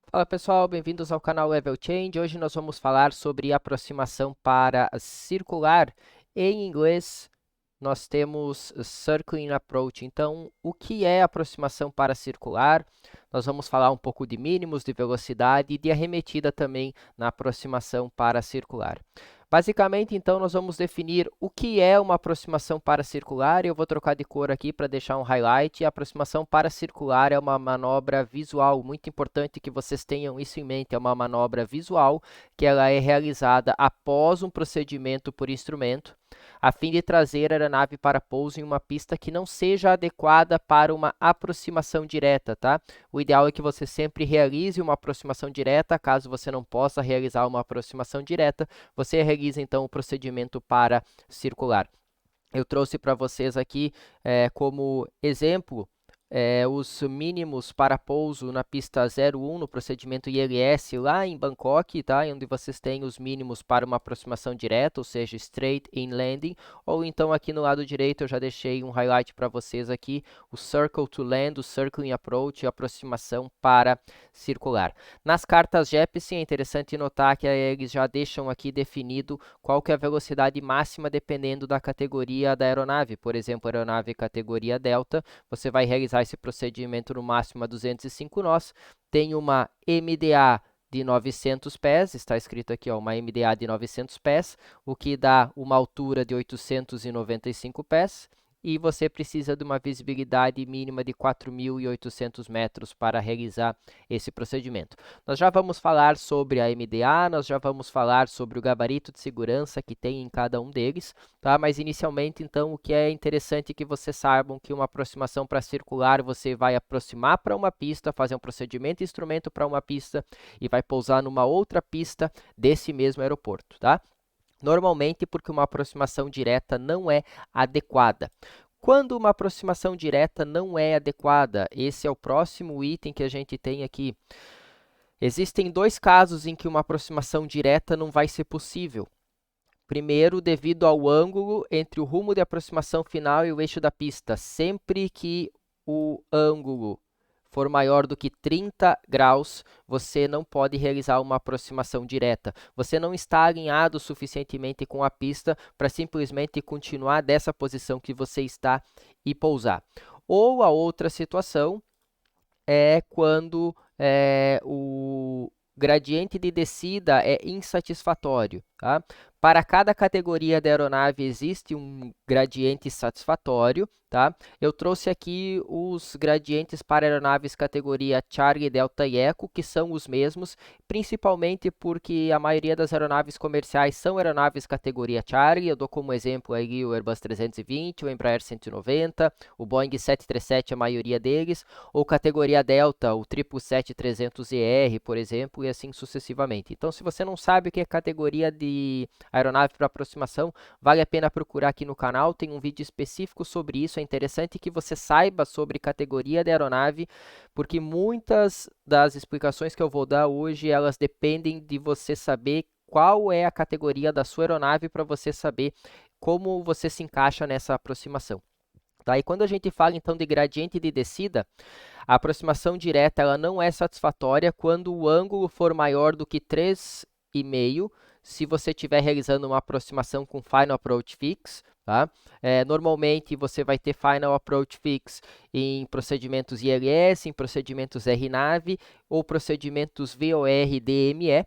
Fala pessoal, bem-vindos ao canal Level Change. Hoje nós vamos falar sobre aproximação para circular. Em inglês, nós temos Circling Approach. Então, o que é aproximação para circular? Nós vamos falar um pouco de mínimos, de velocidade e de arremetida também na aproximação para circular. Basicamente, então, nós vamos definir o que é uma aproximação paracircular. Eu vou trocar de cor aqui para deixar um highlight. A aproximação paracircular é uma manobra visual, muito importante que vocês tenham isso em mente. É uma manobra visual que ela é realizada após um procedimento por instrumento, a fim de trazer a aeronave para pouso em uma pista que não seja adequada para uma aproximação direta, tá? O ideal é que você sempre realize uma aproximação direta. Caso você não possa realizar uma aproximação direta, você realiza então o procedimento para circular. Eu trouxe para vocês aqui como exemplo os mínimos para pouso na pista 01 no procedimento ILS lá em Bangkok, tá? Onde vocês têm os mínimos para uma aproximação direta, ou seja, straight in landing, ou então aqui no lado direito eu já deixei um highlight para vocês aqui, o circle to land, o circling approach, a aproximação para circular. Nas cartas JEPSI é interessante notar que eles já deixam aqui definido qual que é a velocidade máxima dependendo da categoria da aeronave. Por exemplo, aeronave categoria Delta, você vai realizar esse procedimento no máximo a 205 nós, tem uma MDA de 900 pés, está escrito aqui, ó, uma MDA de 900 pés, o que dá uma altura de 895 pés, e você precisa de uma visibilidade mínima de 4.800 metros para realizar esse procedimento. Nós já vamos falar sobre a MDA, nós já vamos falar sobre o gabarito de segurança que tem em cada um deles, tá? Mas inicialmente, então, o que é interessante é que vocês saibam que uma aproximação para circular, você vai aproximar para uma pista, fazer um procedimento de instrumento para uma pista e vai pousar numa outra pista desse mesmo aeroporto, tá? Normalmente porque uma aproximação direta não é adequada. Quando uma aproximação direta não é adequada, esse é o próximo item que a gente tem aqui. Existem dois casos em que uma aproximação direta não vai ser possível. Primeiro, devido ao ângulo entre o rumo de aproximação final e o eixo da pista. Sempre que o ângulo for maior do que 30 graus, você não pode realizar uma aproximação direta. Você não está alinhado suficientemente com a pista para simplesmente continuar dessa posição que você está e pousar. Ou a outra situação é quando o gradiente de descida é insatisfatório, tá? Para cada categoria da aeronave existe um gradiente satisfatório, tá? Eu trouxe aqui os gradientes para aeronaves categoria Charlie, Delta e Echo, que são os mesmos, principalmente porque a maioria das aeronaves comerciais são aeronaves categoria Charlie. Eu dou como exemplo aí o Airbus 320, o Embraer 190, o Boeing 737, a maioria deles, ou categoria Delta, o 777-300ER, por exemplo, e assim sucessivamente. Então, se você não sabe o que é categoria de aeronave para aproximação, vale a pena procurar aqui no canal, tem um vídeo específico sobre isso. É interessante que você saiba sobre categoria de aeronave, porque muitas das explicações que eu vou dar hoje, elas dependem de você saber qual é a categoria da sua aeronave para você saber como você se encaixa nessa aproximação. Tá? E quando a gente fala então de gradiente de descida, a aproximação direta ela não é satisfatória quando o ângulo for maior do que 3,5, se você estiver realizando uma aproximação com Final Approach Fix. Tá? Normalmente você vai ter Final Approach Fix em procedimentos ILS, em procedimentos RNAV ou procedimentos VOR-DME.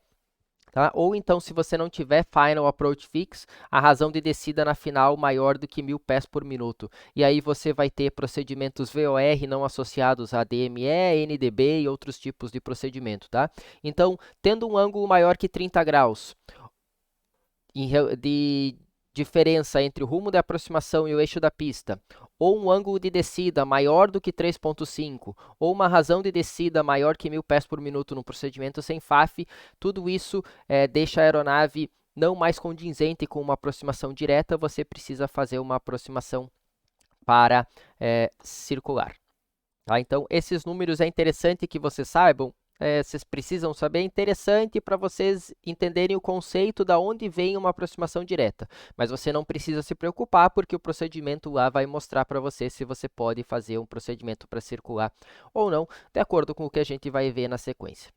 Tá? Ou então, se você não tiver Final Approach Fix, a razão de descida na final maior do que 1.000 pés por minuto. E aí você vai ter procedimentos VOR não associados a DME, NDB e outros tipos de procedimento. Tá? Então, tendo um ângulo maior que 30 graus de diferença entre o rumo de aproximação e o eixo da pista, ou um ângulo de descida maior do que 3,5, ou uma razão de descida maior que 1.000 pés por minuto no procedimento sem FAF, tudo isso deixa a aeronave não mais condizente com uma aproximação direta, você precisa fazer uma aproximação para circular. Tá? Então, esses números é interessante que vocês saibam, vocês precisam saber, é interessante para vocês entenderem o conceito da onde vem uma aproximação direta. Mas você não precisa se preocupar, porque o procedimento lá vai mostrar para você se você pode fazer um procedimento para circular ou não, de acordo com o que a gente vai ver na sequência.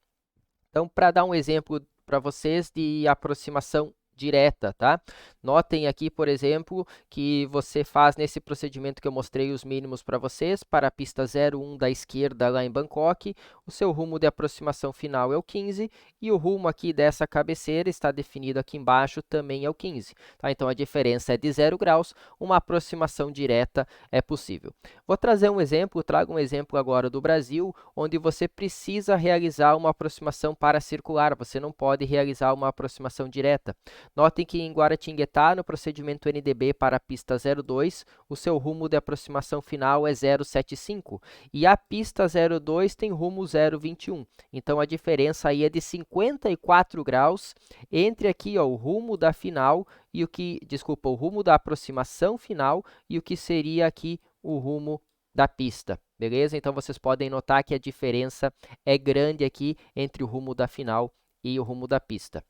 Então, para dar um exemplo para vocês de aproximação direta, tá? Notem aqui, por exemplo, que você faz nesse procedimento que eu mostrei os mínimos para vocês, para a pista 01 da esquerda lá em Bangkok, o seu rumo de aproximação final é o 15 e o rumo aqui dessa cabeceira está definido aqui embaixo também é o 15, tá? Então, a diferença é de 0 graus, uma aproximação direta é possível. Vou trazer um exemplo, trago um exemplo agora do Brasil, onde você precisa realizar uma aproximação paracircular, você não pode realizar uma aproximação direta. Notem que em Guaratinguetá, no procedimento NDB para a pista 02, o seu rumo de aproximação final é 075 e a pista 02 tem rumo 021. Então, a diferença aí é de 54 graus entre aqui, ó, o rumo da final e o rumo da aproximação final e o que seria aqui o rumo da pista, beleza? Então, vocês podem notar que a diferença é grande aqui entre o rumo da final e o rumo da pista.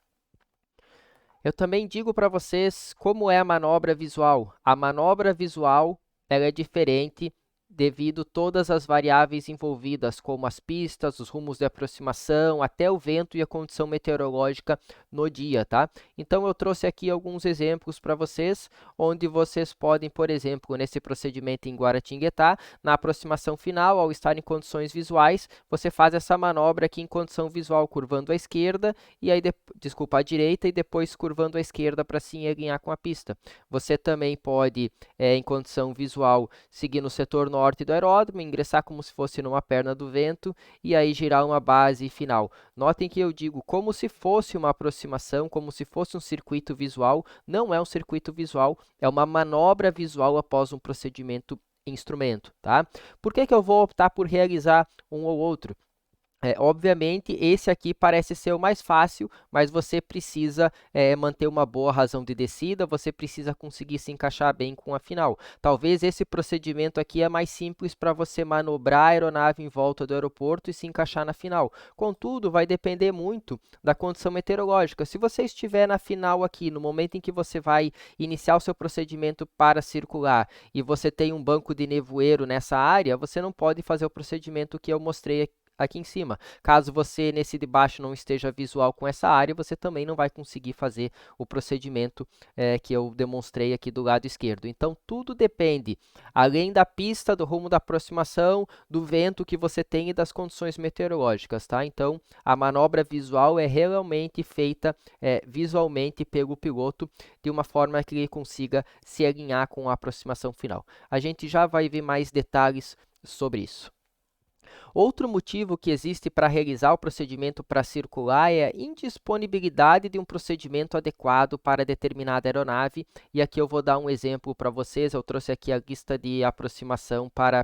Eu também digo para vocês como é a manobra visual. A manobra visual ela é diferente devido a todas as variáveis envolvidas, como as pistas, os rumos de aproximação, até o vento e a condição meteorológica no dia, tá? Então, eu trouxe aqui alguns exemplos para vocês, onde vocês podem, por exemplo, nesse procedimento em Guaratinguetá, na aproximação final, ao estar em condições visuais, você faz essa manobra aqui em condição visual, curvando à esquerda, e aí, à direita, e depois curvando à esquerda para se alinhar com a pista. Você também pode, em condição visual, seguir no setor norte do aeródromo, ingressar como se fosse numa perna do vento e aí girar uma base final. Notem que eu digo como se fosse uma aproximação, como se fosse um circuito visual. Não é um circuito visual, é uma manobra visual após um procedimento instrumento, tá? Por que eu vou optar por realizar um ou outro? Obviamente, esse aqui parece ser o mais fácil, mas você precisa manter uma boa razão de descida, você precisa conseguir se encaixar bem com a final. Talvez esse procedimento aqui é mais simples para você manobrar a aeronave em volta do aeroporto e se encaixar na final. Contudo, vai depender muito da condição meteorológica. Se você estiver na final aqui, no momento em que você vai iniciar o seu procedimento para circular e você tem um banco de nevoeiro nessa área, você não pode fazer o procedimento que eu mostrei aqui em cima. Caso você nesse de baixo não esteja visual com essa área, você também não vai conseguir fazer o procedimento que eu demonstrei aqui do lado esquerdo. Então, tudo depende, além da pista, do rumo da aproximação, do vento que você tem e das condições meteorológicas, tá? Então, a manobra visual é realmente feita visualmente pelo piloto de uma forma que ele consiga se alinhar com a aproximação final. A gente já vai ver mais detalhes sobre isso. Outro motivo que existe para realizar o procedimento para circular é a indisponibilidade de um procedimento adequado para determinada aeronave. E aqui eu vou dar um exemplo para vocês. Eu trouxe aqui a lista de aproximação para a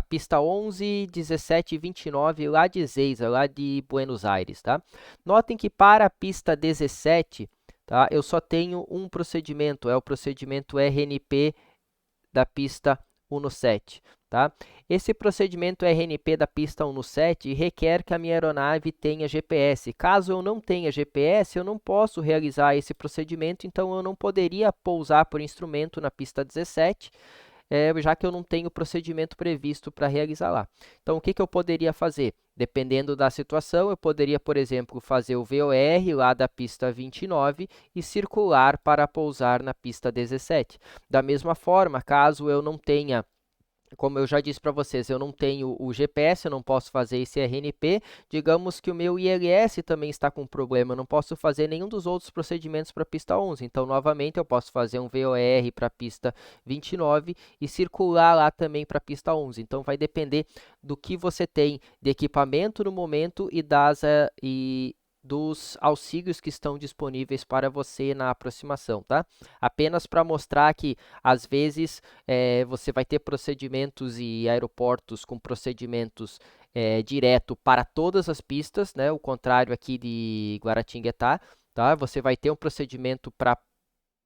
pista 11, 17 e 29 lá de Ezeiza, lá de Buenos Aires, tá? Notem que para a pista 17, tá, eu só tenho um procedimento, é o procedimento RNP da pista 17. Tá? Esse procedimento RNP da pista 17 requer que a minha aeronave tenha GPS. Caso eu não tenha GPS, eu não posso realizar esse procedimento, então eu não poderia pousar por instrumento na pista 17, já que eu não tenho procedimento previsto para realizar lá. Então, o que eu poderia fazer? Dependendo da situação, eu poderia, por exemplo, fazer o VOR lá da pista 29 e circular para pousar na pista 17. Da mesma forma, caso eu não tenha, como eu já disse para vocês, eu não tenho o GPS, eu não posso fazer esse RNP. Digamos que o meu ILS também está com problema, eu não posso fazer nenhum dos outros procedimentos para a pista 11. Então, novamente, eu posso fazer um VOR para a pista 29 e circular lá também para a pista 11. Então, vai depender do que você tem de equipamento no momento e dos auxílios que estão disponíveis para você na aproximação, tá? Apenas para mostrar que, às vezes, você vai ter procedimentos e aeroportos com procedimentos direto para todas as pistas, né? O contrário aqui de Guaratinguetá, tá? Você vai ter um procedimento para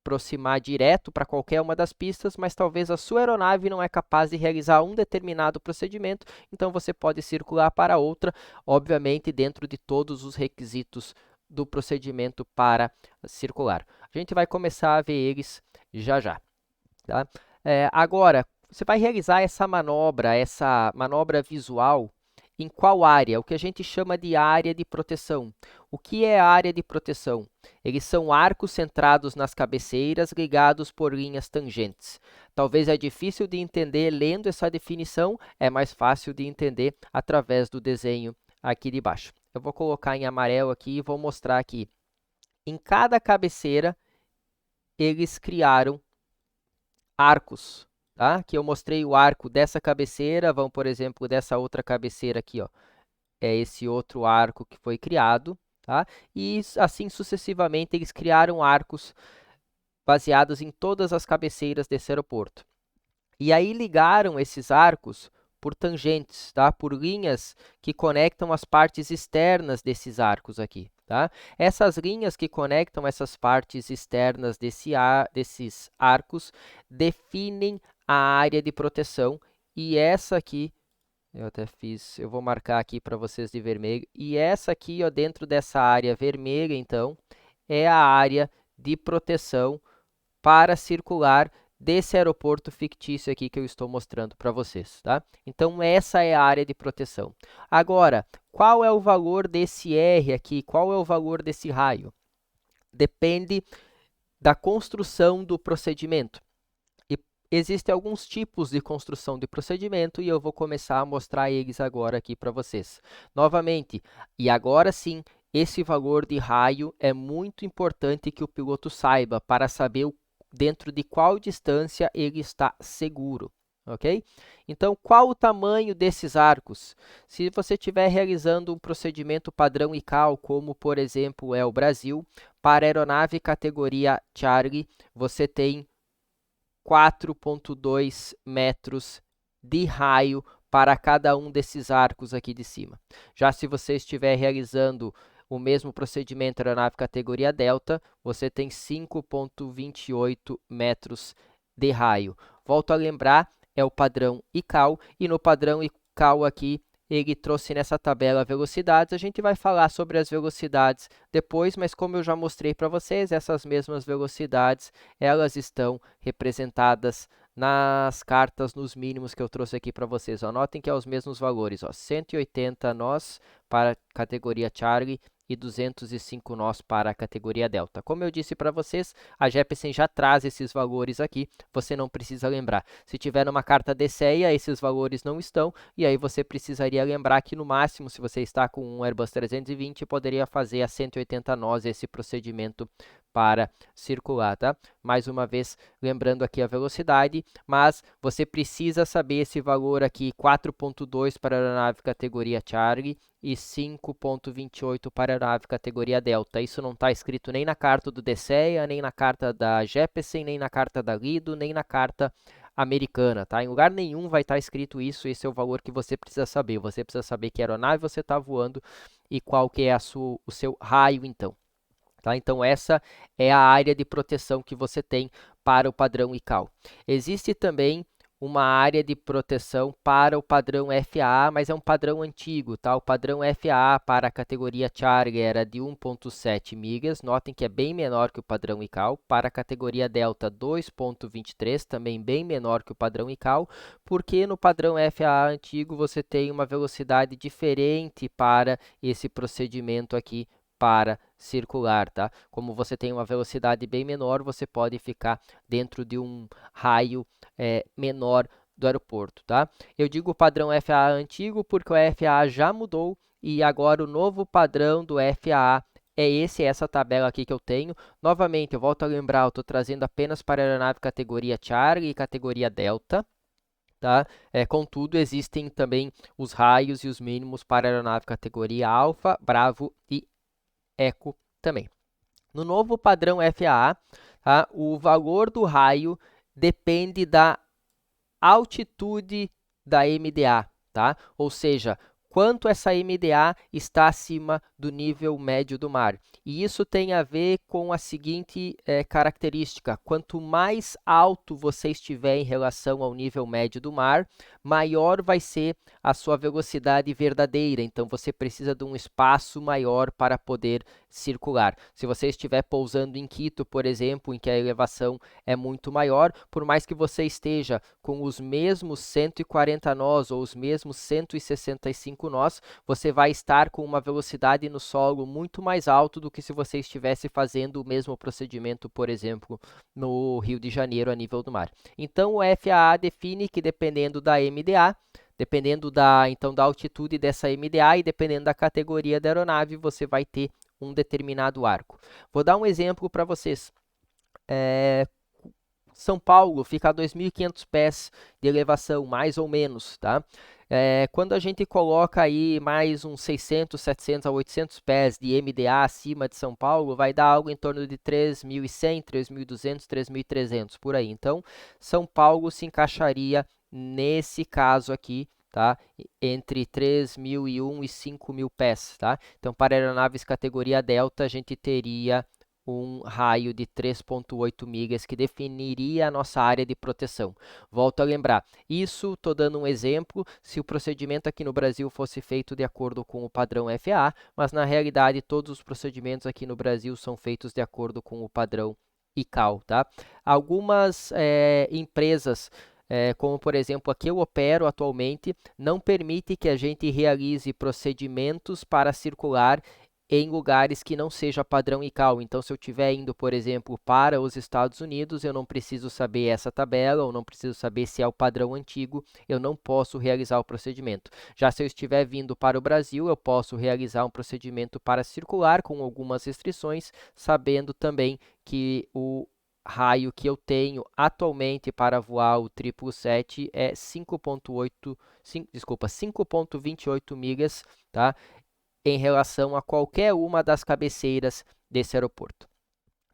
aproximar direto para qualquer uma das pistas, mas talvez a sua aeronave não é capaz de realizar um determinado procedimento, então você pode circular para outra, obviamente dentro de todos os requisitos do procedimento para circular. A gente vai começar a ver eles já já. Tá? Agora, você vai realizar essa manobra visual em qual área? O que a gente chama de área de proteção. O que é área de proteção? Eles são arcos centrados nas cabeceiras ligados por linhas tangentes. Talvez é difícil de entender lendo essa definição, é mais fácil de entender através do desenho aqui de baixo. Eu vou colocar em amarelo aqui e vou mostrar aqui. Em cada cabeceira, eles criaram arcos, tá? Aqui eu mostrei o arco dessa cabeceira, vamos, por exemplo, dessa outra cabeceira aqui, ó. É esse outro arco que foi criado, tá? E assim sucessivamente eles criaram arcos baseados em todas as cabeceiras desse aeroporto. E aí ligaram esses arcos por tangentes, tá? Por linhas que conectam as partes externas desses arcos aqui, tá? Essas linhas que conectam essas partes externas desses arcos definem a área de proteção, e essa aqui, eu vou marcar aqui para vocês de vermelho, e essa aqui, ó, dentro dessa área vermelha, então, é a área de proteção para circular desse aeroporto fictício aqui que eu estou mostrando para vocês, tá? Então, essa é a área de proteção. Agora, qual é o valor desse R aqui? Qual é o valor desse raio? Depende da construção do procedimento. E existem alguns tipos de construção de procedimento e eu vou começar a mostrar eles agora aqui para vocês. Novamente, e agora sim, esse valor de raio é muito importante que o piloto saiba para saber dentro de qual distância ele está seguro, ok? Então, qual o tamanho desses arcos? Se você estiver realizando um procedimento padrão ICAO, como, por exemplo, é o Brasil, para aeronave categoria Charlie, você tem 4,2 metros de raio para cada um desses arcos aqui de cima. Já se você estiver realizando o mesmo procedimento aeronave categoria Delta, você tem 5,28 metros de raio. Volto a lembrar, é o padrão ICAO, e no padrão ICAO aqui, ele trouxe nessa tabela velocidades. A gente vai falar sobre as velocidades depois, mas como eu já mostrei para vocês, essas mesmas velocidades, elas estão representadas nas cartas, nos mínimos que eu trouxe aqui para vocês. Ó, notem que é os mesmos valores, ó, 180 nós para a categoria Charlie e 205 nós para a categoria Delta. Como eu disse para vocês, a Jeppesen já traz esses valores aqui, você não precisa lembrar. Se tiver numa carta DCEA, esses valores não estão, e aí você precisaria lembrar que no máximo, se você está com um Airbus 320, poderia fazer a 180 nós esse procedimento para circular, tá? Mais uma vez, lembrando aqui a velocidade, mas você precisa saber esse valor aqui, 4,2 para a aeronave categoria Charlie e 5,28 para a aeronave categoria Delta. Isso não está escrito nem na carta do DCEA, nem na carta da Jeppesen, nem na carta da Lido, nem na carta americana, tá? Em lugar nenhum vai estar escrito isso, esse é o valor que você precisa saber. Você precisa saber que aeronave você está voando e qual que é o seu raio, então. Tá? Então, essa é a área de proteção que você tem para o padrão ICAO. Existe também uma área de proteção para o padrão FAA, mas é um padrão antigo, tá? O padrão FAA para a categoria Charlie era de 1,7 milhas, notem que é bem menor que o padrão ICAO. Para a categoria Delta, 2,23, também bem menor que o padrão ICAO, porque no padrão FAA antigo você tem uma velocidade diferente para esse procedimento aqui para circular, tá? Como você tem uma velocidade bem menor, você pode ficar dentro de um raio menor do aeroporto, tá? Eu digo o padrão FAA antigo porque o FAA já mudou e agora o novo padrão do FAA é essa tabela aqui que eu tenho. Novamente, eu volto a lembrar, eu estou trazendo apenas para a aeronave categoria Charlie e categoria Delta, tá? Contudo, existem também os raios e os mínimos para a aeronave categoria Alfa, Bravo e Eco também. No novo padrão FAA, tá, o valor do raio depende da altitude da MDA, tá? Ou seja, quanto essa MDA está acima do nível médio do mar. E isso tem a ver com a seguinte característica: quanto mais alto você estiver em relação ao nível médio do mar, maior vai ser a sua velocidade verdadeira. Então, você precisa de um espaço maior para poder circular. Se você estiver pousando em Quito, por exemplo, em que a elevação é muito maior, por mais que você esteja com os mesmos 140 nós ou os mesmos 165 nós, você vai estar com uma velocidade no solo muito mais alto do que se você estivesse fazendo o mesmo procedimento, por exemplo, no Rio de Janeiro, a nível do mar. Então, o FAA define que, dependendo da MDA, dependendo então, da altitude dessa MDA e dependendo da categoria da aeronave, você vai ter um determinado arco. Vou dar um exemplo para vocês. São Paulo fica a 2.500 pés de elevação, mais ou menos, tá? Quando a gente coloca aí mais uns 600, 700 a 800 pés de MDA acima de São Paulo, vai dar algo em torno de 3.100, 3.200, 3.300, por aí. Então, São Paulo se encaixaria nesse caso aqui, tá? Entre 3.001 e 5.000 pés, tá? Então, para aeronaves categoria Delta, a gente teria um raio de 3,8 milhas que definiria a nossa área de proteção. Volto a lembrar, isso estou dando um exemplo se o procedimento aqui no Brasil fosse feito de acordo com o padrão FAA, mas na realidade todos os procedimentos aqui no Brasil são feitos de acordo com o padrão ICAO, tá? Algumas empresas como por exemplo a que eu opero atualmente, não permite que a gente realize procedimentos para circular em lugares que não seja padrão ICAO. Então, se eu estiver indo, por exemplo, para os Estados Unidos, eu não preciso saber essa tabela, ou não preciso saber se é o padrão antigo, eu não posso realizar o procedimento. Já se eu estiver vindo para o Brasil, eu posso realizar um procedimento para circular com algumas restrições, sabendo também que o raio que eu tenho atualmente para voar o 777 é 5,28 milhas, tá? Em relação a qualquer uma das cabeceiras desse aeroporto.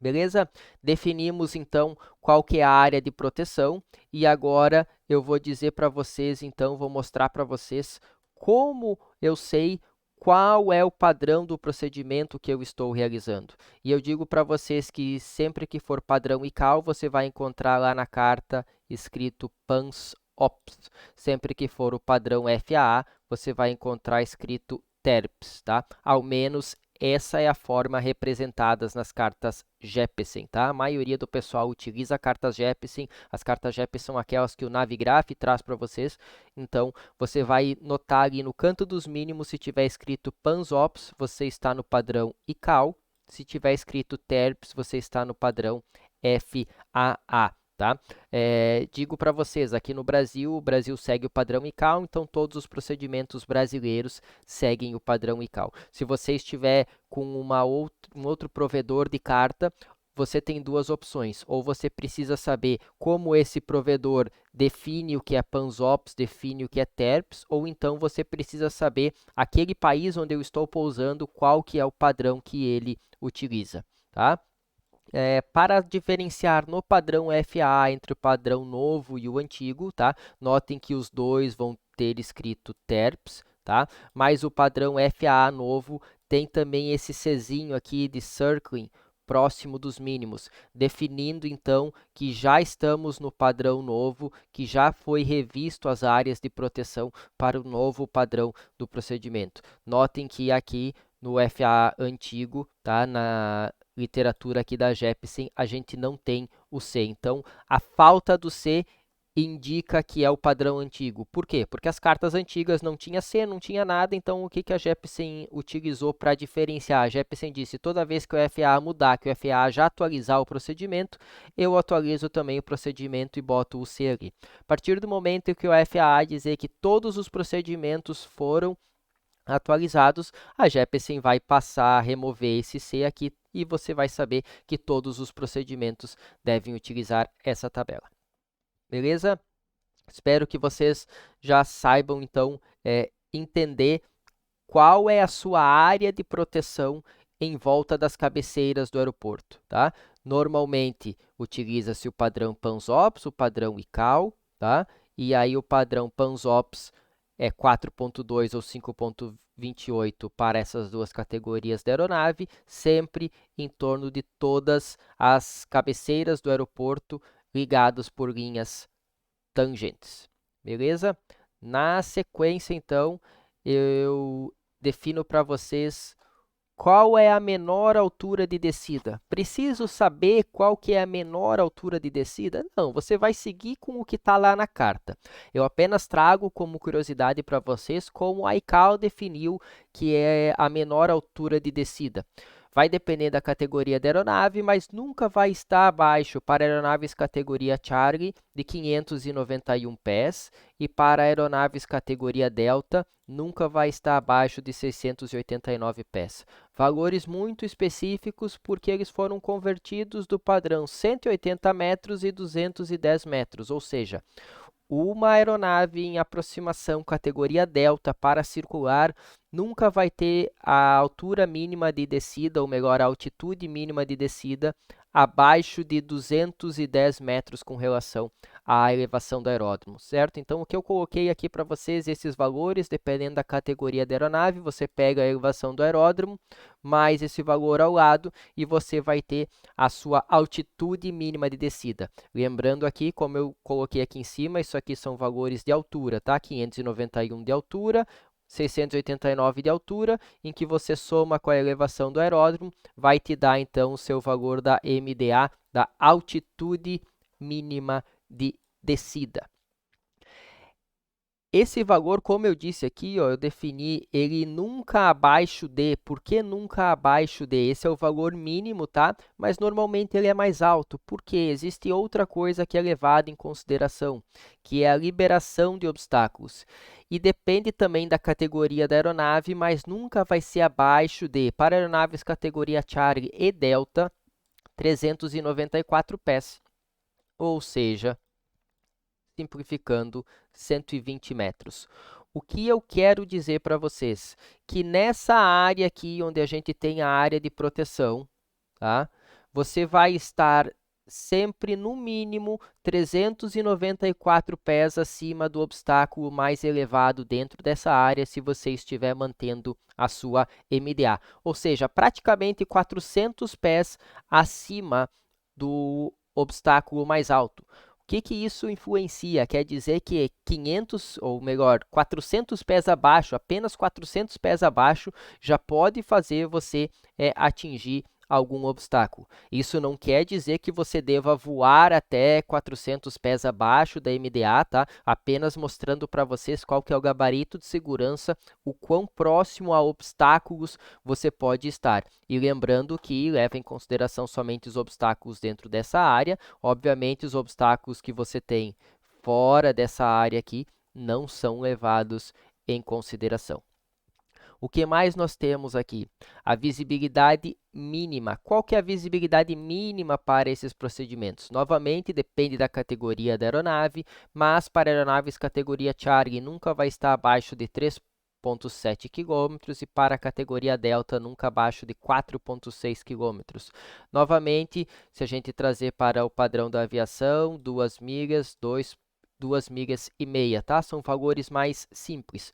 Beleza? Definimos então qual que é a área de proteção e agora eu vou dizer para vocês, então, vou mostrar para vocês como eu sei qual é o padrão do procedimento que eu estou realizando. E eu digo para vocês que sempre que for padrão ICAO, você vai encontrar lá na carta escrito PANS OPS. Sempre que for o padrão FAA, você vai encontrar escrito TERPS, tá? Ao menos essa é a forma representada nas cartas Jeppesen, tá? A maioria do pessoal utiliza cartas Jeppesen. As cartas Jeppesen são aquelas que o Navigraph traz para vocês. Então, você vai notar ali no canto dos mínimos, se tiver escrito PANSOPS, você está no padrão ICAO. Se tiver escrito TERPS, você está no padrão FAA. Tá? Digo para vocês, aqui no Brasil, o Brasil segue o padrão ICAO, então todos os procedimentos brasileiros seguem o padrão ICAO. Se você estiver com um outro provedor de carta, você tem duas opções. Ou você precisa saber como esse provedor define o que é PANSOPS, define o que é TERPS, ou então você precisa saber aquele país onde eu estou pousando, qual que é o padrão que ele utiliza. Tá? Para diferenciar no padrão FAA entre o padrão novo e o antigo, tá? Notem que os dois vão ter escrito TERPS, tá? Mas o padrão FAA novo tem também esse Czinho aqui de circling próximo dos mínimos, definindo então que já estamos no padrão novo, que já foi revisto as áreas de proteção para o novo padrão do procedimento. Notem que aqui no FAA antigo, tá? Na literatura aqui da Jeppesen, a gente não tem o C. Então, a falta do C indica que é o padrão antigo. Por quê? Porque as cartas antigas não tinha C, não tinha nada, então o que a Jeppesen utilizou para diferenciar? A Jeppesen disse, toda vez que o FAA mudar, que o FAA já atualizar o procedimento, eu atualizo também o procedimento e boto o C ali. A partir do momento que o FAA dizer que todos os procedimentos foram atualizados, a Jeppesen vai passar a remover esse C aqui e você vai saber que todos os procedimentos devem utilizar essa tabela. Beleza? Espero que vocês já saibam, então, entender qual é a sua área de proteção em volta das cabeceiras do aeroporto, tá? Normalmente, utiliza-se o padrão PANSOPS, o padrão ICAO, tá? E aí o padrão PANSOPS é 4.2 ou 5.28 para essas duas categorias da aeronave, sempre em torno de todas as cabeceiras do aeroporto ligadas por linhas tangentes. Beleza? Na sequência, então, eu defino para vocês Qual é a menor altura de descida? Preciso saber qual que é a menor altura de descida? Não, você vai seguir com o que está lá na carta. Eu apenas trago como curiosidade para vocês como a ICAO definiu que é a menor altura de descida. Vai depender da categoria da aeronave, mas nunca vai estar abaixo para aeronaves categoria Charlie de 591 pés e para aeronaves categoria Delta nunca vai estar abaixo de 689 pés. Valores muito específicos porque eles foram convertidos do padrão 180 metros e 210 metros, ou seja, uma aeronave em aproximação categoria Delta para circular nunca vai ter a altura mínima de descida, ou melhor, a altitude mínima de descida abaixo de 210 metros com relação à elevação do aeródromo, certo? Então, o que eu coloquei aqui para vocês, esses valores, dependendo da categoria da aeronave, você pega a elevação do aeródromo, mais esse valor ao lado, e você vai ter a sua altitude mínima de descida. Lembrando aqui, como eu coloquei aqui em cima, isso aqui são valores de altura, tá? 591 de altura, 689 de altura, em que você soma com a elevação do aeródromo, vai te dar então o seu valor da MDA, da altitude mínima de descida. Esse valor, como eu disse aqui, ó, eu defini ele nunca abaixo de. Por que nunca abaixo de? Esse é o valor mínimo, tá? Mas normalmente ele é mais alto, porque existe outra coisa que é levada em consideração, que é a liberação de obstáculos. E depende também da categoria da aeronave, mas nunca vai ser abaixo de, para aeronaves categoria Charlie e Delta, 394 pés. Ou seja, simplificando, 120 metros. O que eu quero dizer para vocês? Que nessa área aqui, onde a gente tem a área de proteção, tá? Você vai estar sempre, no mínimo, 394 pés acima do obstáculo mais elevado dentro dessa área, se você estiver mantendo a sua MDA. Ou seja, praticamente 400 pés acima do obstáculo mais alto. O que isso influencia? Quer dizer que 500, ou melhor, 400 pés abaixo, apenas 400 pés abaixo, já pode fazer você atingir algum obstáculo. Isso não quer dizer que você deva voar até 400 pés abaixo da MDA, tá? Apenas mostrando para vocês qual que é o gabarito de segurança, o quão próximo a obstáculos você pode estar. E lembrando que leva em consideração somente os obstáculos dentro dessa área. Obviamente, os obstáculos que você tem fora dessa área aqui não são levados em consideração. O que mais nós temos aqui? A visibilidade mínima. Qual que é a visibilidade mínima para esses procedimentos? Novamente, depende da categoria da aeronave, mas para aeronaves categoria Charlie nunca vai estar abaixo de 3,7 km e para a categoria Delta nunca abaixo de 4,6 km. Novamente, se a gente trazer para o padrão da aviação, 2 milhas, 2 milhas e meia, tá? São valores mais simples.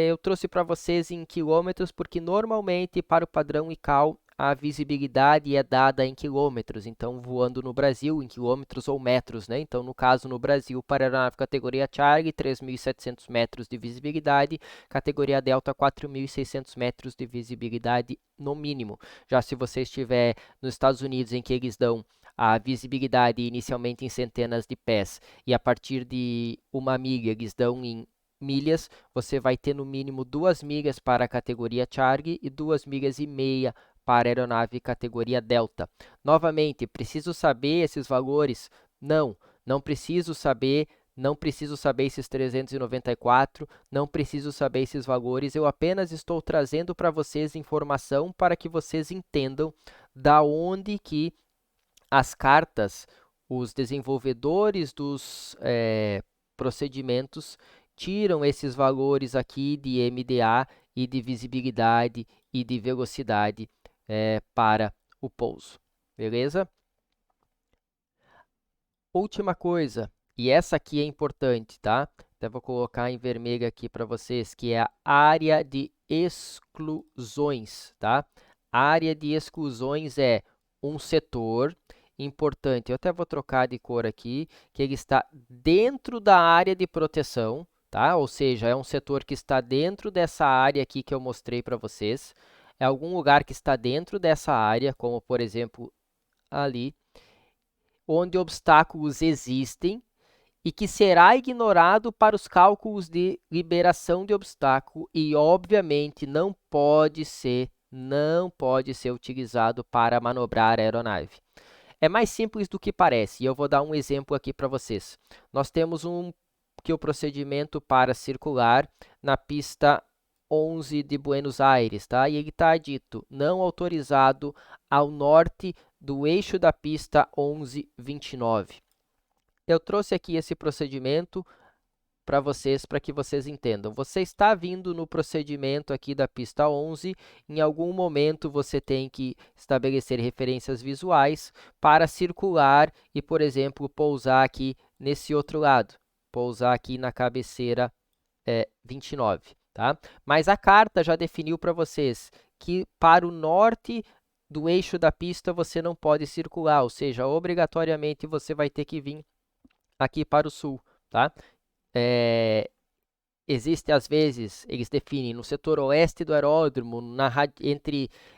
Eu trouxe para vocês em quilômetros, porque normalmente para o padrão ICAO a visibilidade é dada em quilômetros, então voando no Brasil em quilômetros ou metros, né? Então, no caso, no Brasil, para a aeronave categoria Charlie, 3.700 metros de visibilidade, categoria Delta, 4.600 metros de visibilidade no mínimo. Já se você estiver nos Estados Unidos, em que eles dão a visibilidade inicialmente em centenas de pés e a partir de 1 milha eles dão em milhas, você vai ter no mínimo 2 milhas para a categoria Charlie e 2 milhas e meia para a aeronave categoria Delta. Novamente, preciso saber esses valores? Não, não preciso saber. Não preciso saber esses 394, não preciso saber esses valores, eu apenas estou trazendo para vocês informação para que vocês entendam da onde que as cartas, os desenvolvedores dos procedimentos tiram esses valores aqui de MDA e de visibilidade e de velocidade para o pouso. Beleza? Última coisa, e essa aqui é importante, tá? Até vou colocar em vermelho aqui para vocês, que é a área de exclusões, tá? A área de exclusões é um setor importante, eu até vou trocar de cor aqui, que ele está dentro da área de proteção, tá? Ou seja, é um setor que está dentro dessa área aqui que eu mostrei para vocês. é algum lugar que está dentro dessa área, como por exemplo ali, onde obstáculos existem e que será ignorado para os cálculos de liberação de obstáculo e, obviamente, não pode ser utilizado para manobrar a aeronave. É mais simples do que parece, e eu vou dar um exemplo aqui para vocês. Nós temos o procedimento para circular na pista 11 de Buenos Aires, tá? E ele está dito, não autorizado ao norte do eixo da pista 1129. Eu trouxe aqui esse procedimento para que vocês entendam. Você está vindo no procedimento aqui da pista 11, em algum momento você tem que estabelecer referências visuais para circular e, por exemplo, pousar aqui nesse outro lado, pousar aqui na cabeceira 29, tá? Mas a carta já definiu para vocês que para o norte do eixo da pista você não pode circular, ou seja, obrigatoriamente você vai ter que vir aqui para o sul, tá? Existe, às vezes, eles definem no setor oeste do aeródromo,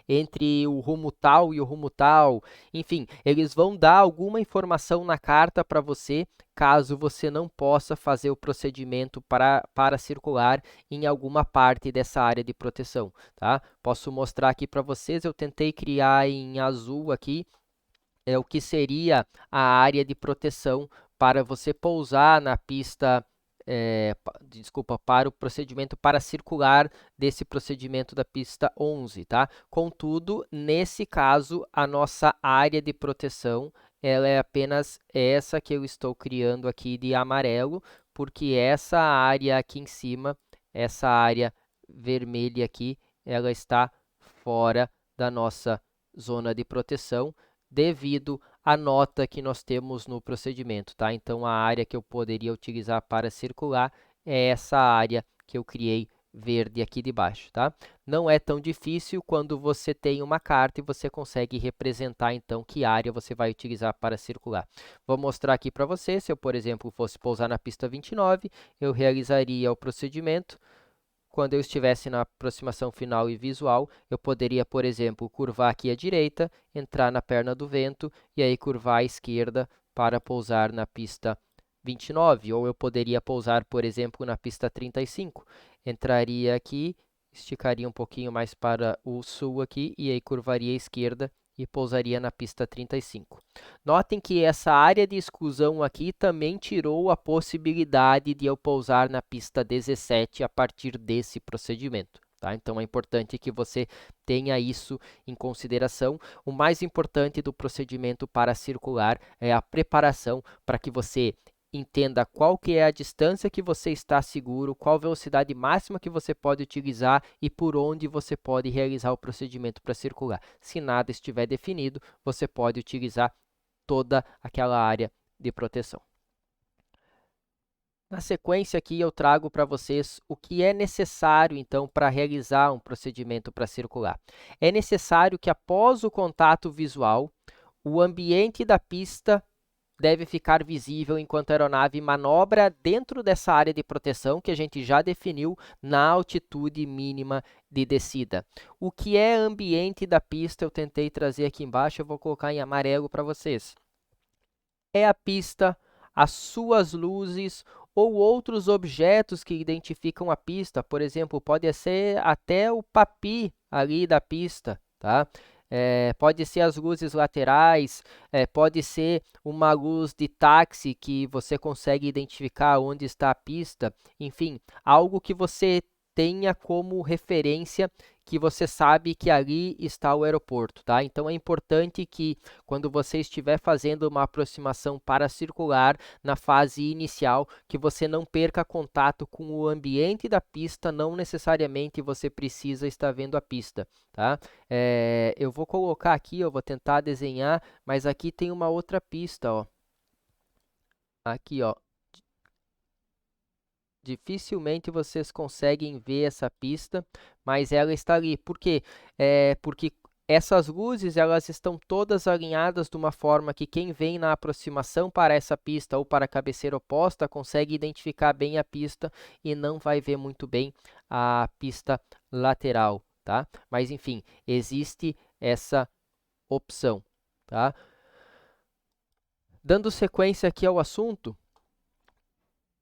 entre o rumo tal e o rumo tal, enfim, eles vão dar alguma informação na carta para você, caso você não possa fazer o procedimento para circular em alguma parte dessa área de proteção, tá? Posso mostrar aqui para vocês, eu tentei criar em azul aqui, o que seria a área de proteção para você pousar na pista, para o procedimento para circular desse procedimento da pista 11, tá? Contudo, nesse caso, a nossa área de proteção, ela é apenas essa que eu estou criando aqui de amarelo, porque essa área aqui em cima, essa área vermelha aqui, ela está fora da nossa zona de proteção, devido à nota que nós temos no procedimento, tá? Então, a área que eu poderia utilizar para circular é essa área que eu criei verde aqui de baixo, tá? Não é tão difícil quando você tem uma carta e você consegue representar, então, que área você vai utilizar para circular. Vou mostrar aqui para você, se eu, por exemplo, fosse pousar na pista 29, eu realizaria o procedimento. Quando eu estivesse na aproximação final e visual, eu poderia, por exemplo, curvar aqui à direita, entrar na perna do vento e aí curvar à esquerda para pousar na pista 29, ou eu poderia pousar, por exemplo, na pista 35. Entraria aqui, esticaria um pouquinho mais para o sul aqui e aí curvaria à esquerda e pousaria na pista 35. Notem que essa área de exclusão aqui também tirou a possibilidade de eu pousar na pista 17 a partir desse procedimento, tá? Então, é importante que você tenha isso em consideração. O mais importante do procedimento para circular é a preparação para que você entenda qual que é a distância que você está seguro, qual a velocidade máxima que você pode utilizar e por onde você pode realizar o procedimento para circular. Se nada estiver definido, você pode utilizar toda aquela área de proteção. Na sequência aqui eu trago para vocês o que é necessário então para realizar um procedimento para circular. É necessário que após o contato visual, o ambiente da pista deve ficar visível enquanto a aeronave manobra dentro dessa área de proteção que a gente já definiu na altitude mínima de descida. O que é ambiente da pista, eu tentei trazer aqui embaixo, eu vou colocar em amarelo para vocês. É a pista, as suas luzes ou outros objetos que identificam a pista, por exemplo, pode ser até o papi ali da pista, tá? Pode ser as luzes laterais, pode ser uma luz de táxi que você consegue identificar onde está a pista, enfim, algo que você tenha como referência que você sabe que ali está o aeroporto, tá? Então, é importante que quando você estiver fazendo uma aproximação para circular na fase inicial, que você não perca contato com o ambiente da pista, não necessariamente você precisa estar vendo a pista, tá? Eu vou colocar aqui, eu vou tentar desenhar, mas aqui tem uma outra pista, ó. Aqui, ó. Dificilmente vocês conseguem ver essa pista, mas ela está ali. Por quê? Porque essas luzes elas estão todas alinhadas de uma forma que quem vem na aproximação para essa pista ou para a cabeceira oposta consegue identificar bem a pista e não vai ver muito bem a pista lateral, tá? Mas, enfim, existe essa opção, tá? Dando sequência aqui ao assunto,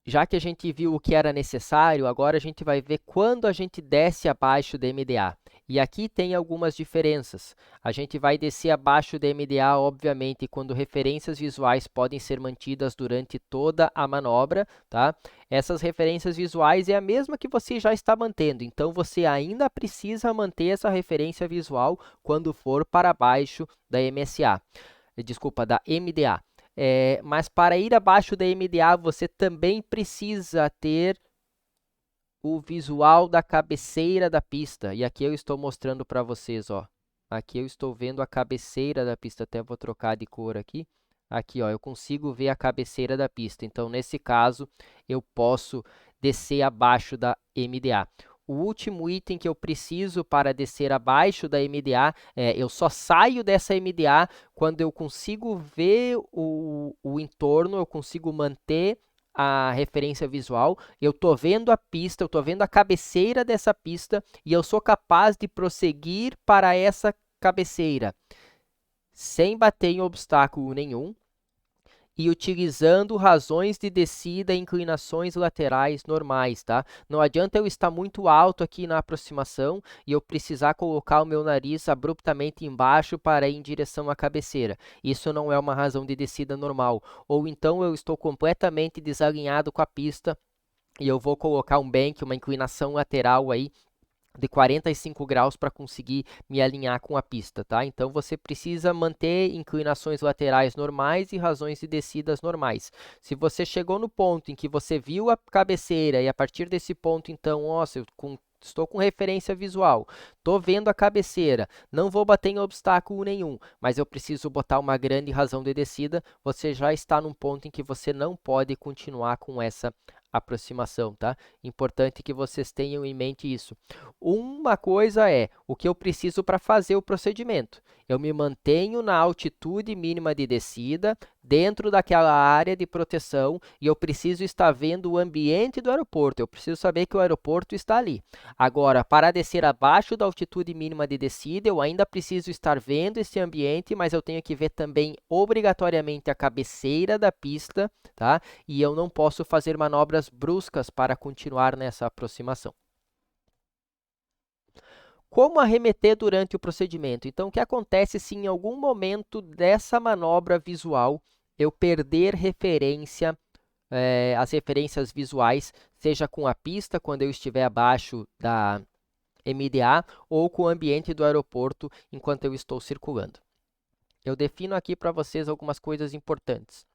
já que a gente viu o que era necessário, agora a gente vai ver quando a gente desce abaixo da MDA. E aqui tem algumas diferenças. A gente vai descer abaixo da MDA, obviamente, quando referências visuais podem ser mantidas durante toda a manobra, tá? Essas referências visuais é a mesma que você já está mantendo, então você ainda precisa manter essa referência visual quando for para baixo da MSA. Desculpa, da MDA. Mas para ir abaixo da MDA, você também precisa ter o visual da cabeceira da pista. E aqui eu estou mostrando para vocês, ó. Aqui eu estou vendo a cabeceira da pista, até vou trocar de cor aqui. Aqui, ó, eu consigo ver a cabeceira da pista. Então, nesse caso, eu posso descer abaixo da MDA. O último item que eu preciso para descer abaixo da MDA, eu só saio dessa MDA quando eu consigo ver o entorno, eu consigo manter a referência visual, eu estou vendo a pista, eu estou vendo a cabeceira dessa pista e eu sou capaz de prosseguir para essa cabeceira sem bater em obstáculo nenhum e utilizando razões de descida e inclinações laterais normais, tá? Não adianta eu estar muito alto aqui na aproximação e eu precisar colocar o meu nariz abruptamente embaixo para ir em direção à cabeceira. Isso não é uma razão de descida normal. Ou então eu estou completamente desalinhado com a pista e eu vou colocar um bank, uma inclinação lateral aí de 45 graus para conseguir me alinhar com a pista, tá? Então, você precisa manter inclinações laterais normais e razões de descidas normais. Se você chegou no ponto em que você viu a cabeceira e a partir desse ponto, então, nossa, estou com referência visual, estou vendo a cabeceira, não vou bater em obstáculo nenhum, mas eu preciso botar uma grande razão de descida, você já está num ponto em que você não pode continuar com essa aproximação, tá? Importante que vocês tenham em mente isso. Uma coisa é o que eu preciso para fazer o procedimento. Eu me mantenho na altitude mínima de descida, dentro daquela área de proteção, e eu preciso estar vendo o ambiente do aeroporto. Eu preciso saber que o aeroporto está ali. Agora, para descer abaixo da altitude mínima de descida, eu ainda preciso estar vendo esse ambiente, mas eu tenho que ver também obrigatoriamente a cabeceira da pista, tá? E eu não posso fazer manobras bruscas para continuar nessa aproximação. Como arremeter durante o procedimento? Então, o que acontece se em algum momento dessa manobra visual eu perder referência, as referências visuais, seja com a pista, quando eu estiver abaixo da MDA, ou com o ambiente do aeroporto enquanto eu estou circulando? Eu defino aqui para vocês algumas coisas importantes.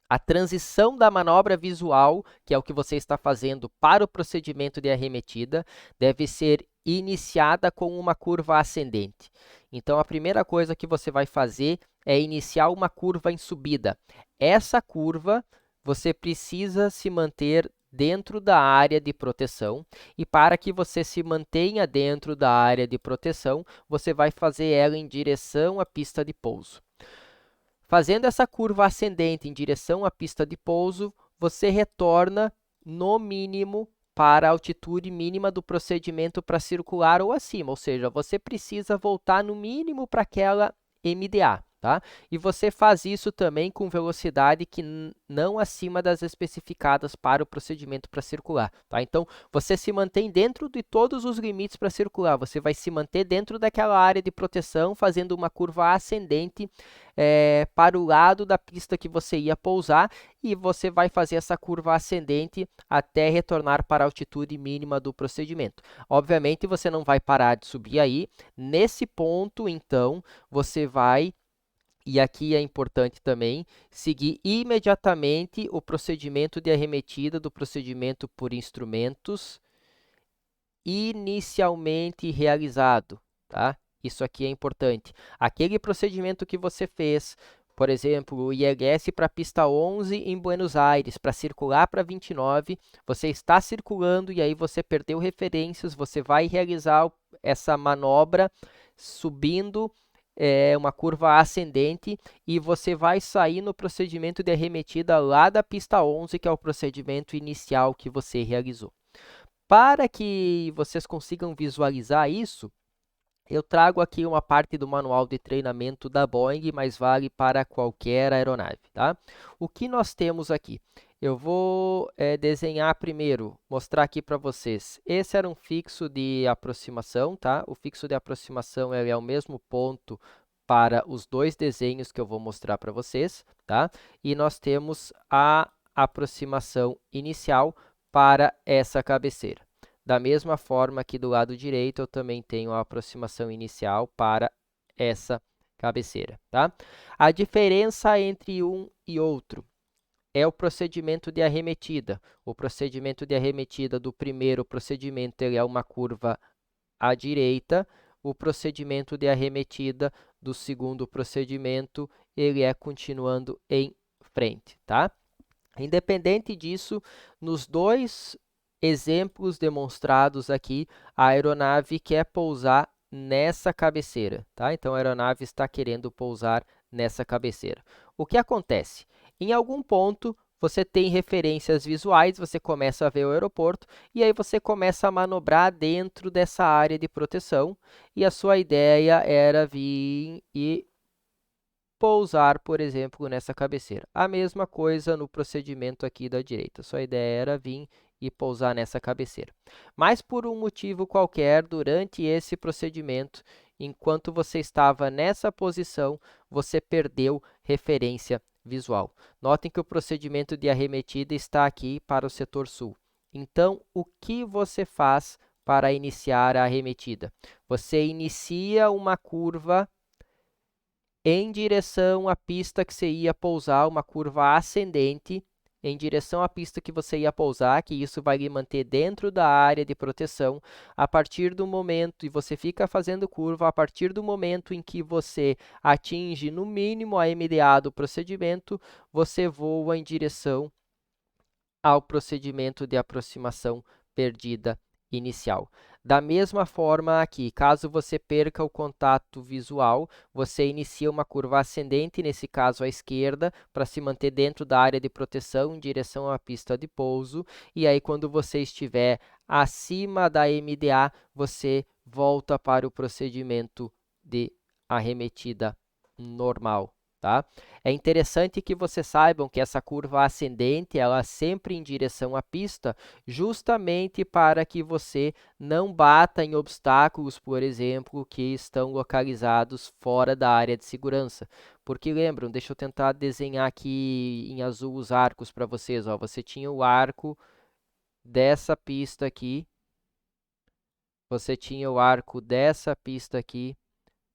A transição da manobra visual, que é o que você está fazendo para o procedimento de arremetida, deve ser iniciada com uma curva ascendente. Então, a primeira coisa que você vai fazer é iniciar uma curva em subida. Essa curva, você precisa se manter dentro da área de proteção, e para que você se mantenha dentro da área de proteção, você vai fazer ela em direção à pista de pouso. Fazendo essa curva ascendente em direção à pista de pouso, você retorna, no mínimo, para a altitude mínima do procedimento para circular ou acima, ou seja, você precisa voltar no mínimo para aquela MDA. Tá? E você faz isso também com velocidade que não acima das especificadas para o procedimento para circular. Tá? Então, você se mantém dentro de todos os limites para circular. Você vai se manter dentro daquela área de proteção, fazendo uma curva ascendente para o lado da pista que você ia pousar, e você vai fazer essa curva ascendente até retornar para a altitude mínima do procedimento. Obviamente, você não vai parar de subir aí. Nesse ponto, então, você vai... E aqui é importante também seguir imediatamente o procedimento de arremetida do procedimento por instrumentos inicialmente realizado, tá? Isso aqui é importante. Aquele procedimento que você fez, por exemplo, o ILS para a pista 11 em Buenos Aires, para circular para 29, você está circulando e aí você perdeu referências, você vai realizar essa manobra subindo uma curva ascendente e você vai sair no procedimento de arremetida lá da pista 11, que é o procedimento inicial que você realizou. Para que vocês consigam visualizar isso, eu trago aqui uma parte do manual de treinamento da Boeing, mas vale para qualquer aeronave, tá? O que nós temos aqui? Eu vou desenhar primeiro, mostrar aqui para vocês. Esse era um fixo de aproximação, tá? O fixo de aproximação ele é o mesmo ponto para os dois desenhos que eu vou mostrar para vocês, tá? E nós temos a aproximação inicial para essa cabeceira. Da mesma forma que do lado direito, eu também tenho a aproximação inicial para essa cabeceira, tá? A diferença entre um e outro é o procedimento de arremetida. O procedimento de arremetida do primeiro procedimento ele é uma curva à direita, o procedimento de arremetida do segundo procedimento ele é continuando em frente, tá? Independente disso, nos dois exemplos demonstrados aqui, a aeronave quer pousar nessa cabeceira, tá? Então, a aeronave está querendo pousar nessa cabeceira. O que acontece? Em algum ponto, você tem referências visuais, você começa a ver o aeroporto, e aí você começa a manobrar dentro dessa área de proteção, e a sua ideia era vir e pousar, por exemplo, nessa cabeceira. A mesma coisa no procedimento aqui da direita. Sua ideia era vir e pousar nessa cabeceira. Mas por um motivo qualquer, durante esse procedimento, enquanto você estava nessa posição, você perdeu referência visual. Notem que o procedimento de arremetida está aqui para o setor sul. Então, o que você faz para iniciar a arremetida? Você inicia uma curva em direção à pista que você ia pousar, uma curva ascendente, em direção à pista que você ia pousar, que isso vai lhe manter dentro da área de proteção. A partir do momento, e você fica fazendo curva, a partir do momento em que você atinge no mínimo a MDA do procedimento, você voa em direção ao procedimento de aproximação perdida inicial. Da mesma forma aqui, caso você perca o contato visual, você inicia uma curva ascendente, nesse caso à esquerda, para se manter dentro da área de proteção em direção à pista de pouso, e aí quando você estiver acima da MDA, você volta para o procedimento de arremetida normal. Tá? É interessante que vocês saibam que essa curva ascendente, ela é sempre em direção à pista, justamente para que você não bata em obstáculos, por exemplo, que estão localizados fora da área de segurança. Porque lembram, deixa eu tentar desenhar aqui em azul os arcos para vocês. Ó. Você tinha o arco dessa pista aqui, você tinha o arco dessa pista aqui,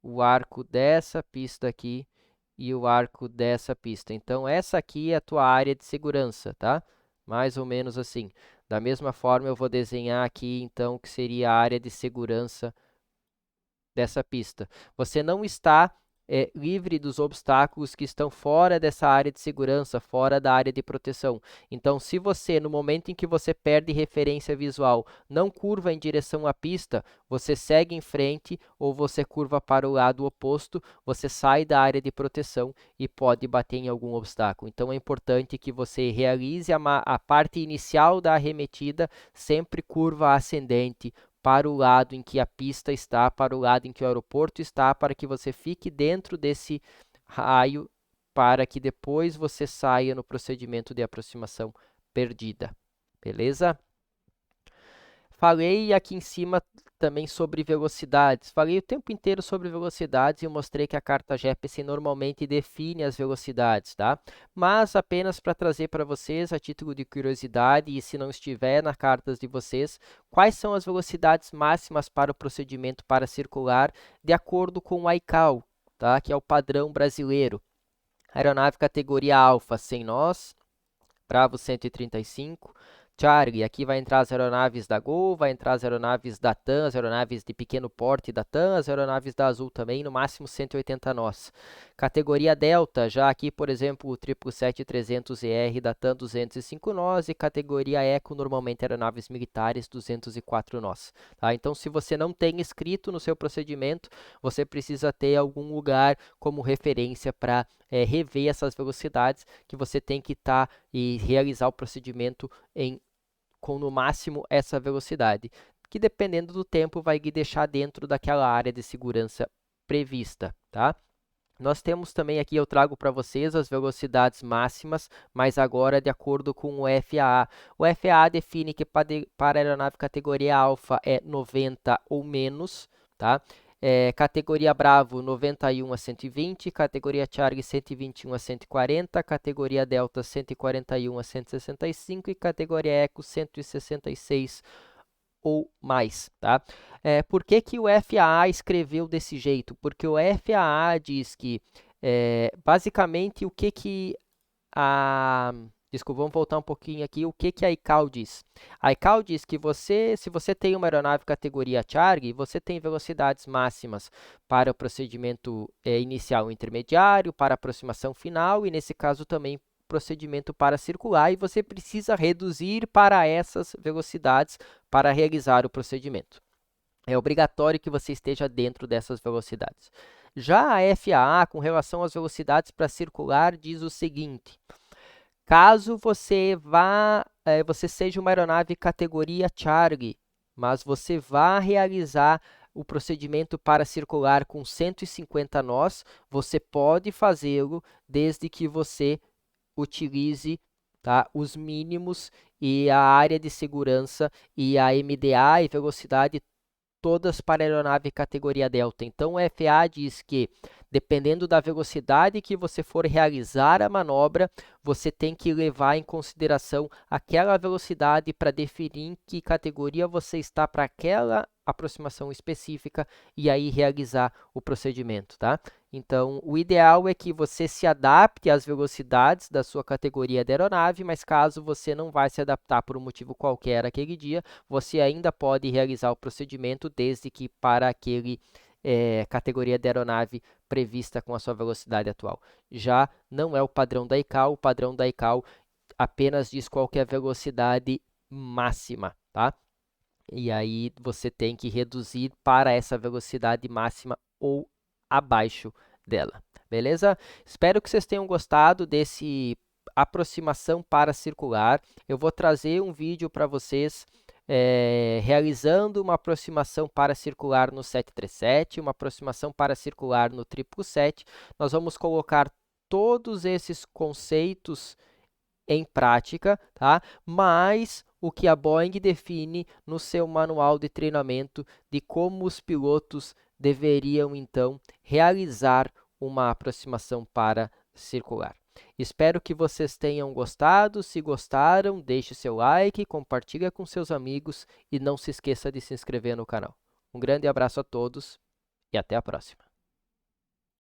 o arco dessa pista aqui, e o arco dessa pista. Então, essa aqui é a tua área de segurança, tá? Mais ou menos assim. Da mesma forma, eu vou desenhar aqui, então, que seria a área de segurança dessa pista. Você não está livre dos obstáculos que estão fora dessa área de segurança, fora da área de proteção. Então, se você, no momento em que você perde referência visual, não curva em direção à pista, você segue em frente ou você curva para o lado oposto, você sai da área de proteção e pode bater em algum obstáculo. Então, é importante que você realize a parte inicial da arremetida sempre curva ascendente, para o lado em que a pista está, para o lado em que o aeroporto está, para que você fique dentro desse raio, para que depois você saia no procedimento de aproximação perdida. Beleza? Falei aqui em cima também sobre velocidades. Falei o tempo inteiro sobre velocidades e eu mostrei que a carta GPC normalmente define as velocidades, tá? Mas apenas para trazer para vocês, a título de curiosidade, e se não estiver nas cartas de vocês, quais são as velocidades máximas para o procedimento paracircular de acordo com o ICAO, tá? Que é o padrão brasileiro. Aeronave categoria Alfa, sem nós, Bravo 135, Charlie, aqui vai entrar as aeronaves da Gol, vai entrar as aeronaves da TAM, as aeronaves de pequeno porte da TAM, as aeronaves da Azul também, no máximo 180 nós. Categoria Delta, já aqui, por exemplo, o 777-300ER da TAM, 205 nós, e categoria Eco, normalmente aeronaves militares, 204 nós. Tá? Então, se você não tem escrito no seu procedimento, você precisa ter algum lugar como referência para rever essas velocidades que você tem que estar e realizar o procedimento em com no máximo essa velocidade, que dependendo do tempo vai deixar dentro daquela área de segurança prevista, tá? Nós temos também aqui, eu trago para vocês as velocidades máximas, mas agora de acordo com o FAA. O FAA define que para a aeronave categoria alfa é 90 ou menos, tá? Categoria Bravo, 91 a 120, categoria Charlie, 121 a 140, categoria Delta, 141 a 165 e categoria Eco, 166 ou mais, tá? Por que que o FAA escreveu desse jeito? Porque o FAA diz que, basicamente, o que que a... Desculpa, vamos voltar um pouquinho aqui. O que que a ICAO diz? A ICAO diz que se você tem uma aeronave categoria Charlie, você tem velocidades máximas para o procedimento inicial e intermediário, para a aproximação final e, nesse caso, também procedimento para circular, e você precisa reduzir para essas velocidades para realizar o procedimento. É obrigatório que você esteja dentro dessas velocidades. Já a FAA, com relação às velocidades para circular, diz o seguinte: caso você você seja uma aeronave categoria Charlie, mas você vá realizar o procedimento para circular com 150 nós, você pode fazê-lo desde que você utilize, tá, os mínimos e a área de segurança e a MDA e velocidade todas para a aeronave categoria Delta. Então, o FAA diz que, dependendo da velocidade que você for realizar a manobra, você tem que levar em consideração aquela velocidade para definir em que categoria você está para aquela aproximação específica e aí realizar o procedimento, tá? Então, o ideal é que você se adapte às velocidades da sua categoria de aeronave, mas caso você não vai se adaptar por um motivo qualquer aquele dia, você ainda pode realizar o procedimento desde que para aquele categoria de aeronave prevista com a sua velocidade atual. Já não é o padrão da ICAO, o padrão da ICAO apenas diz qual que é a velocidade máxima, tá? E aí você tem que reduzir para essa velocidade máxima ou abaixo dela, beleza? Espero que vocês tenham gostado desse aproximação para circular. Eu vou trazer um vídeo para vocês realizando uma aproximação para circular no 737, uma aproximação para circular no 777. Nós vamos colocar todos esses conceitos em prática, tá? Mas o que a Boeing define no seu manual de treinamento de como os pilotos deveriam, então, realizar uma aproximação para circular. Espero que vocês tenham gostado. Se gostaram, deixe seu like, compartilhe com seus amigos e não se esqueça de se inscrever no canal. Um grande abraço a todos e até a próxima.